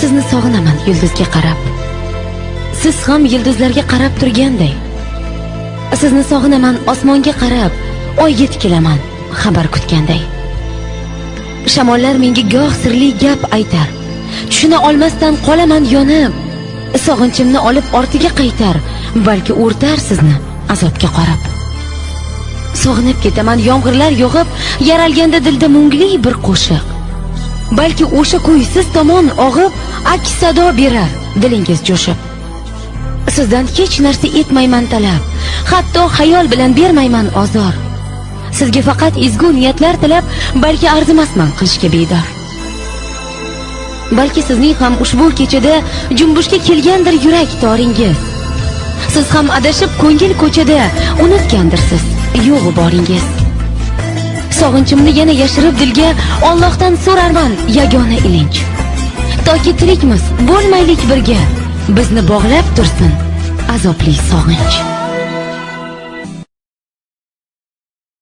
sizni sog'inaman yulduzga qarab. Siz ham yulduzlarga qarab turganday. Sizni sog'inaman osmonga qarab, oyga tikilaman xabar kutganday. Shamollar menga goh sirli gap aytar, tushuna olmasdan qolaman yonib. Sog'inchimni olib ortiga qaytar, balki o'rtar sizni azobga qarab. Sog'inib ketaman yomg'irlar yog'ib, yaralganda dilda mungli bir qo'shiq. Balki o'sha kuy siz tomon og'ib, aks sado berar dilingiz jo'shib. Sizdan hech narsa etmayman talab, hatto xayol bilan bermayman ozor. Sizga faqat ezgu niyatlar tilab, balki arzimasman qilishga bedor. Balki sizning ham ushbu kechada jumbushga kelgandir yurak toringiz. Siz ham adashib ko'ngil ko'chada unutgandirsiz yo'g'i boringiz. Sog'inchimni yana yashirib dilga Allohdan so'rarman yagona ilinj. Toki tirikmiz, bo'lmaylik birga, bizni bog'lab tursin azobli sog'inch.